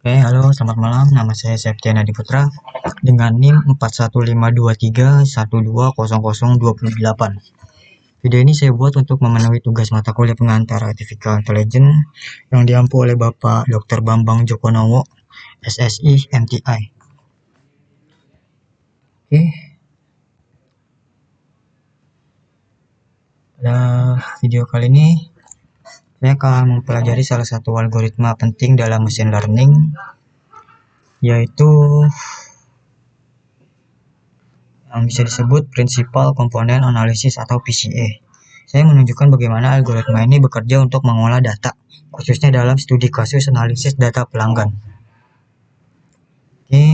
Oke, halo, selamat malam. Nama saya Septian Adi Putra dengan NIM 415231200028. Video ini saya buat untuk memenuhi tugas mata kuliah pengantar Artificial Intelligence yang diampu oleh Bapak Dr. Bambang Jokonowo, SSI MTI. Oke, pada video kali ini saya akan mempelajari salah satu algoritma penting dalam machine learning, yaitu yang bisa disebut Principal Component Analysis atau PCA. Saya menunjukkan bagaimana algoritma ini bekerja untuk mengolah data, khususnya dalam studi kasus analisis data pelanggan. Oke,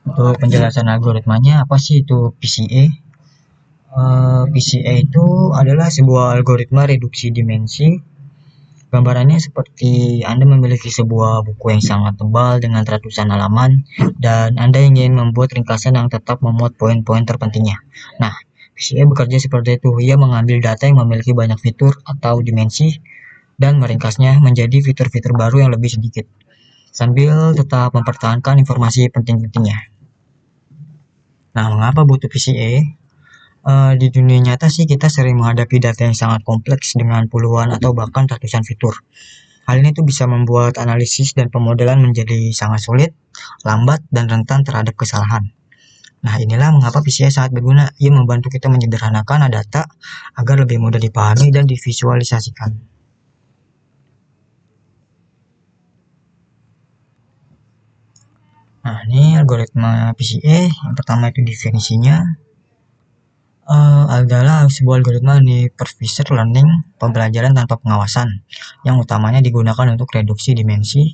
untuk penjelasan algoritmanya, apa sih itu PCA? PCA itu adalah sebuah algoritma reduksi dimensi. Gambarannya seperti Anda memiliki sebuah buku yang sangat tebal dengan ratusan halaman, dan Anda ingin membuat ringkasan yang tetap memuat poin-poin terpentingnya. Nah, PCA bekerja seperti itu. Ia mengambil data yang memiliki banyak fitur atau dimensi dan meringkasnya menjadi fitur-fitur baru yang lebih sedikit, sambil tetap mempertahankan informasi penting-pentingnya. Nah, mengapa butuh PCA? Di dunia nyata sih kita sering menghadapi data yang sangat kompleks dengan puluhan atau bahkan ratusan fitur. Hal ini tuh bisa membuat analisis dan pemodelan menjadi sangat sulit, lambat, dan rentan terhadap kesalahan. Nah, inilah mengapa PCA sangat berguna. Ia membantu kita menyederhanakan data agar lebih mudah dipahami dan divisualisasikan. Nah, ini algoritma PCA. Yang pertama itu definisinya. Adalah sebuah algoritma supervised learning, pembelajaran tanpa pengawasan, yang utamanya digunakan untuk reduksi dimensi,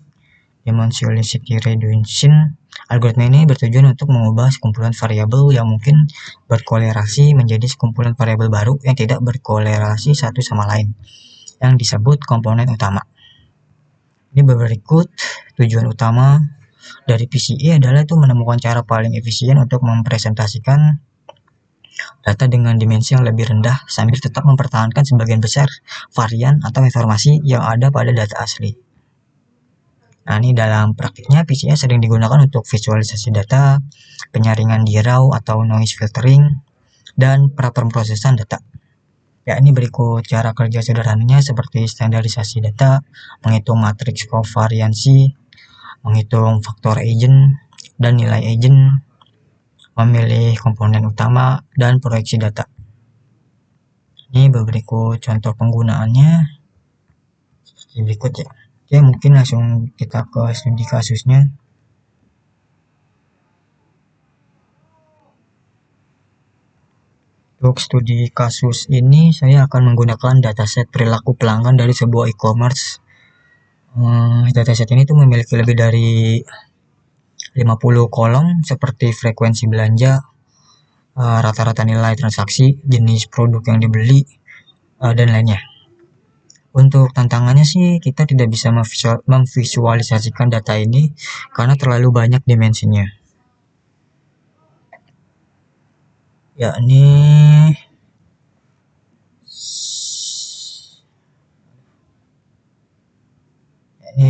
dimensionality reduction. Algoritma ini bertujuan untuk mengubah sekumpulan variabel yang mungkin berkolerasi menjadi sekumpulan variabel baru yang tidak berkolerasi satu sama lain, yang disebut komponen utama. Ini berikut tujuan utama dari PCA adalah itu menemukan cara paling efisien untuk mempresentasikan data dengan dimensi yang lebih rendah sambil tetap mempertahankan sebagian besar varian atau informasi yang ada pada data asli. Nah, ini dalam praktiknya PCA sering digunakan untuk visualisasi data, penyaringan di raw atau noise filtering, dan praproses data. Ya, ini berikut cara kerja sederhananya seperti standarisasi data, menghitung matriks kovariansi, menghitung faktor agent dan nilai agent, memilih komponen utama, dan proyeksi data. Ini berikut contoh penggunaannya seperti berikut ya. Oke, mungkin langsung kita ke studi kasusnya. Untuk studi kasus ini saya akan menggunakan dataset perilaku pelanggan dari sebuah e-commerce. Dataset ini tuh memiliki lebih dari 50 kolom seperti frekuensi belanja, rata-rata nilai transaksi, jenis produk yang dibeli, dan lainnya. Untuk tantangannya sih kita tidak bisa memvisualisasikan data ini karena terlalu banyak dimensinya. Ya, ini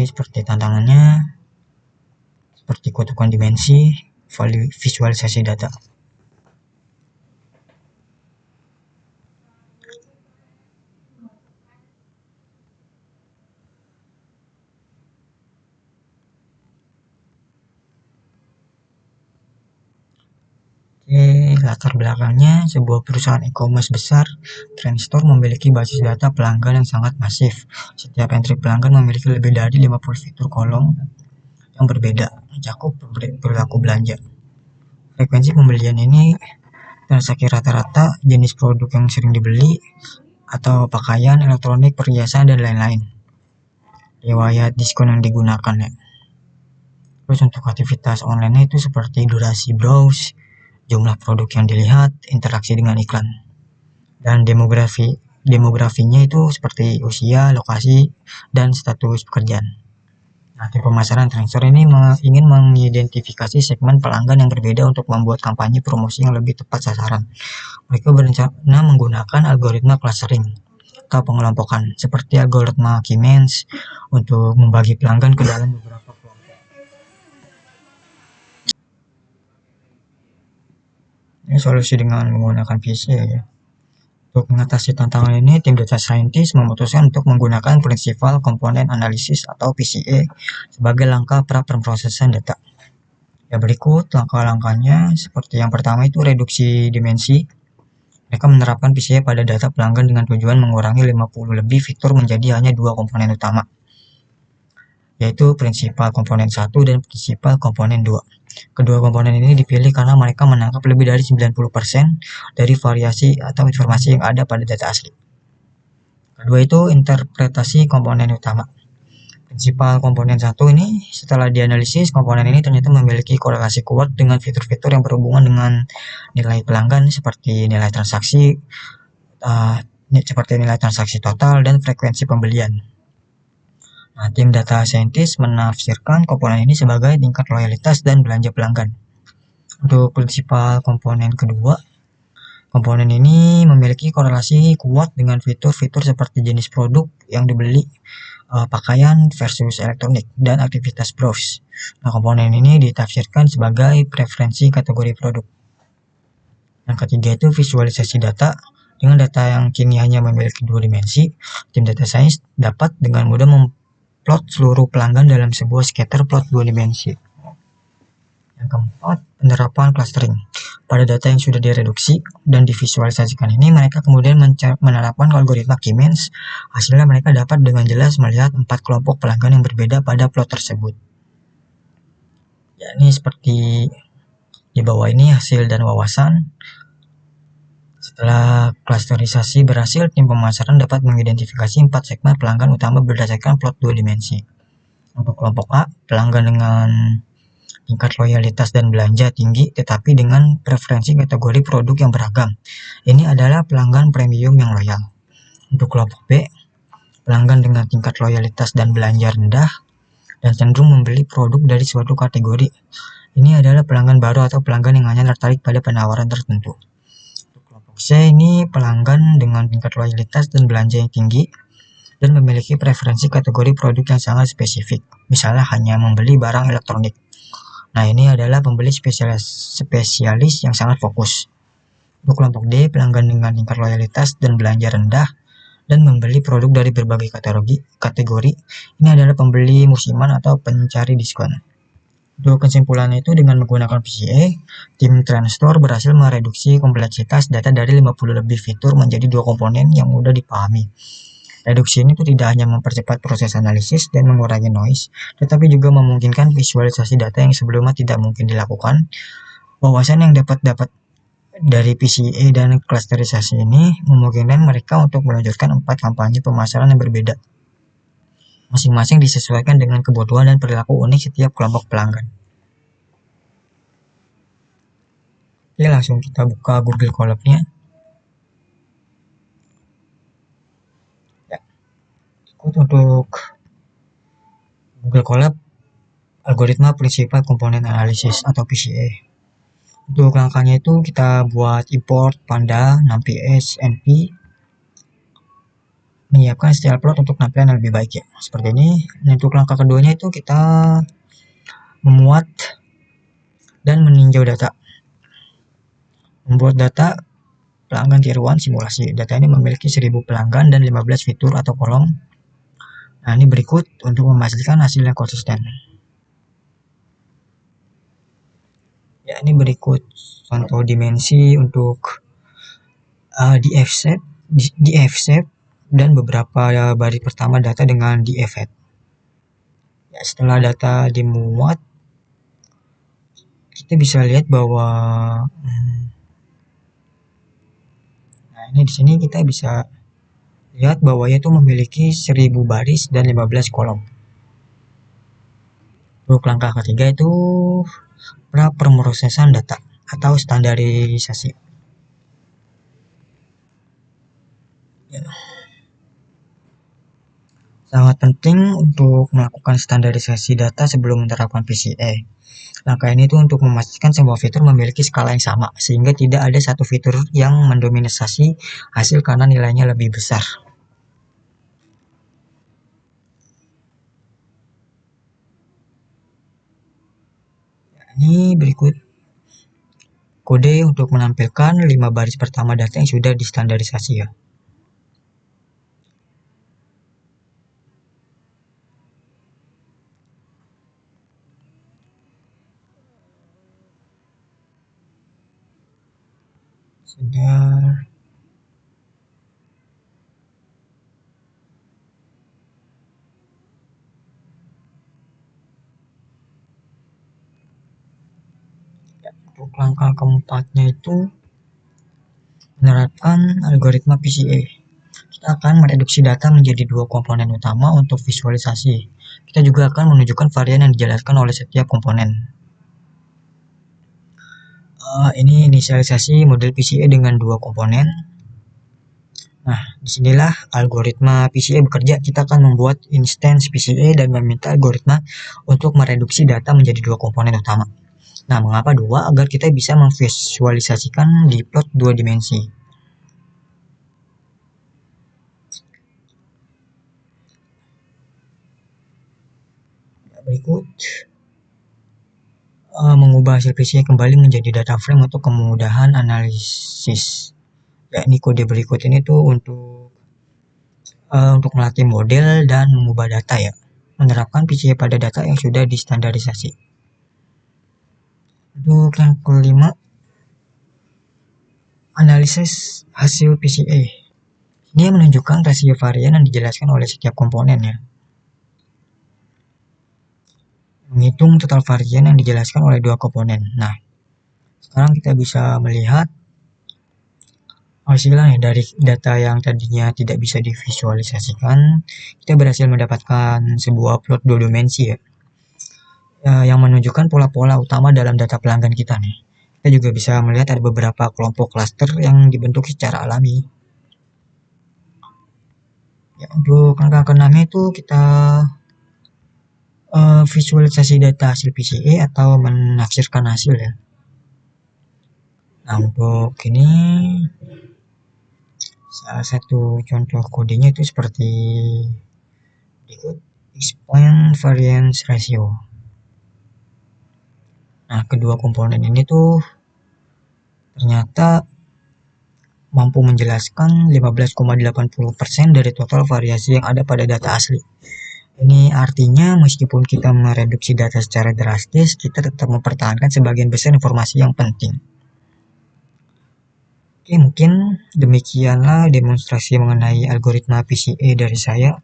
seperti tantangannya, seperti kutukan dimensi, visualisasi data. Latar belakangnya, sebuah perusahaan e-commerce besar, Trendstore, memiliki basis data pelanggan yang sangat masif. Setiap entry pelanggan memiliki lebih dari 50 fitur kolom yang berbeda, mencakup perilaku belanja. Frekuensi pembelian ini transaksi rata-rata, jenis produk yang sering dibeli, atau pakaian, elektronik, perhiasan, dan lain-lain. Riwayat diskon yang digunakan ya. Terus untuk aktivitas online itu seperti durasi browse, jumlah produk yang dilihat, interaksi dengan iklan. Dan demografinya itu seperti usia, lokasi, dan status pekerjaan. Nah, tim pemasaran Trendstore ini ingin mengidentifikasi segmen pelanggan yang berbeda untuk membuat kampanye promosi yang lebih tepat sasaran. Mereka berencana menggunakan algoritma clustering atau pengelompokan, seperti algoritma Siemens untuk membagi pelanggan ke dalam beberapa kelompok. Ini solusi dengan menggunakan PCA ya. Untuk mengatasi tantangan ini, tim data scientist memutuskan untuk menggunakan Principal Component Analysis atau PCA sebagai langkah pra-pemrosesan data. Ya, berikut langkah-langkahnya. Seperti yang pertama itu reduksi dimensi. Mereka menerapkan PCA pada data pelanggan dengan tujuan mengurangi 50 lebih fitur menjadi hanya 2 komponen utama, yaitu Principal Komponen 1 dan Principal Komponen 2. Kedua komponen ini dipilih karena mereka menangkap lebih dari 90% dari variasi atau informasi yang ada pada data asli. Kedua itu interpretasi komponen utama. Principal komponen 1 ini setelah dianalisis, komponen ini ternyata memiliki korelasi kuat dengan fitur-fitur yang berhubungan dengan nilai pelanggan seperti nilai transaksi total dan frekuensi pembelian. Nah, tim data scientist menafsirkan komponen ini sebagai tingkat loyalitas dan belanja pelanggan. Untuk prinsipal komponen kedua, komponen ini memiliki korelasi kuat dengan fitur-fitur seperti jenis produk yang dibeli, pakaian versus elektronik, dan aktivitas browse. Nah, komponen ini ditafsirkan sebagai preferensi kategori produk. Yang ketiga itu visualisasi data. Dengan data yang kini hanya memiliki 2 dimensi, tim data science dapat dengan mudah plot seluruh pelanggan dalam sebuah scatter plot 2 dimensi. Yang keempat, penerapan clustering. Pada data yang sudah direduksi dan divisualisasikan ini, mereka kemudian menerapkan algoritma Siemens. Hasilnya mereka dapat dengan jelas melihat 4 kelompok pelanggan yang berbeda pada plot tersebut. Ya, ini seperti di bawah ini hasil dan wawasan. Setelah klasterisasi berhasil, tim pemasaran dapat mengidentifikasi 4 segmen pelanggan utama berdasarkan plot 2 dimensi. Untuk kelompok A, pelanggan dengan tingkat loyalitas dan belanja tinggi tetapi dengan preferensi kategori produk yang beragam. Ini adalah pelanggan premium yang loyal. Untuk kelompok B, pelanggan dengan tingkat loyalitas dan belanja rendah dan cenderung membeli produk dari suatu kategori. Ini adalah pelanggan baru atau pelanggan yang hanya tertarik pada penawaran tertentu. C ini pelanggan dengan tingkat loyalitas dan belanja yang tinggi dan memiliki preferensi kategori produk yang sangat spesifik, misalnya hanya membeli barang elektronik. Nah, ini adalah pembeli spesialis yang sangat fokus. Untuk kelompok D, pelanggan dengan tingkat loyalitas dan belanja rendah dan membeli produk dari berbagai kategori. Ini adalah pembeli musiman atau pencari diskon. Untuk kesimpulannya itu, dengan menggunakan PCA, tim TrendStore berhasil mereduksi kompleksitas data dari 50 lebih fitur menjadi 2 komponen yang mudah dipahami. Reduksi ini tuh tidak hanya mempercepat proses analisis dan mengurangi noise, tetapi juga memungkinkan visualisasi data yang sebelumnya tidak mungkin dilakukan. Wawasan yang dapat dari PCA dan klasterisasi ini memungkinkan mereka untuk meluncurkan 4 kampanye pemasaran yang berbeda. Masing-masing disesuaikan dengan kebutuhan dan perilaku unik setiap kelompok pelanggan. Oke, langsung kita buka Google Colab-nya. Ya. Untuk Google Colab, algoritma Principal Component Analysis atau PCA. Untuk langkahnya itu kita buat import Panda, NumPy, NP, menyiapkan style plot untuk tampilan yang lebih baik ya, seperti ini. Untuk langkah keduanya itu kita memuat dan meninjau data. Membuat data pelanggan tier 1 simulasi. Data ini memiliki 1000 pelanggan dan 15 fitur atau kolom. Nah, ini berikut untuk memastikan hasilnya konsisten. Ya, ini berikut contoh dimensi untuk DF-shape dan beberapa baris pertama data dengan DF-head. Ya, setelah data dimuat, kita bisa lihat bahwa ini di sini kita bisa lihat bahwa itu memiliki 1000 baris dan 15 kolom. Untuk langkah ketiga itu pra-pemrosesan data atau standarisasi. Ya. Sangat penting untuk melakukan standarisasi data sebelum menerapkan PCA. Langkah ini tuh untuk memastikan semua fitur memiliki skala yang sama, sehingga tidak ada satu fitur yang mendominasi hasil karena nilainya lebih besar. Ini berikut kode untuk menampilkan 5 baris pertama data yang sudah distandarisasi ya. Sudah. Untuk langkah keempatnya itu menerapkan algoritma PCA. Kita akan mereduksi data menjadi 2 komponen utama untuk visualisasi. Kita juga akan menunjukkan varian yang dijelaskan oleh setiap komponen. Ini inisialisasi model PCA dengan 2 komponen. Nah, disinilah algoritma PCA bekerja. Kita akan membuat instance PCA dan meminta algoritma untuk mereduksi data menjadi 2 komponen utama. Nah, mengapa 2? Agar kita bisa memvisualisasikan di plot 2 dimensi. Berikut mengubah hasil PCA kembali menjadi data frame untuk kemudahan analisis. Ya, ini kode berikut ini tuh untuk melatih model dan mengubah data ya. Menerapkan PCA pada data yang sudah distandarisasi. Untuk yang kelima, analisis hasil PCA. Ini menunjukkan rasio varian yang dijelaskan oleh setiap komponen ya. Menghitung total varian yang dijelaskan oleh 2 komponen. Nah, sekarang kita bisa melihat hasilnya dari data yang tadinya tidak bisa divisualisasikan, kita berhasil mendapatkan sebuah plot 2 dimensi ya, yang menunjukkan pola-pola utama dalam data pelanggan kita nih. Kita juga bisa melihat ada beberapa kelompok klaster yang dibentuk secara alami. Ya, untuk langkah keenamnya itu kita visualisasi data hasil PCA atau menafsirkan hasil ya. Nah, untuk ini salah satu contoh kodenya itu seperti berikut: explain variance ratio. Nah, kedua komponen ini tuh ternyata mampu menjelaskan 15,80% dari total variasi yang ada pada data asli. Ini artinya meskipun kita mereduksi data secara drastis, kita tetap mempertahankan sebagian besar informasi yang penting. Oke, mungkin demikianlah demonstrasi mengenai algoritma PCA dari saya.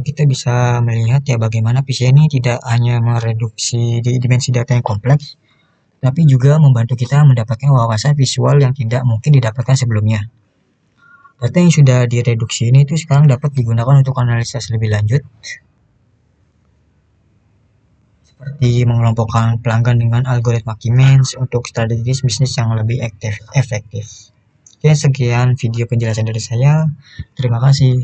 Kita bisa melihat ya bagaimana PCA ini tidak hanya mereduksi dimensi data yang kompleks, tapi juga membantu kita mendapatkan wawasan visual yang tidak mungkin didapatkan sebelumnya. Data yang sudah direduksi ini itu sekarang dapat digunakan untuk analisis lebih lanjut, seperti mengelompokkan pelanggan dengan algoritma Key-Means untuk strategi bisnis yang lebih efektif. Oke, sekian video penjelasan dari saya. Terima kasih.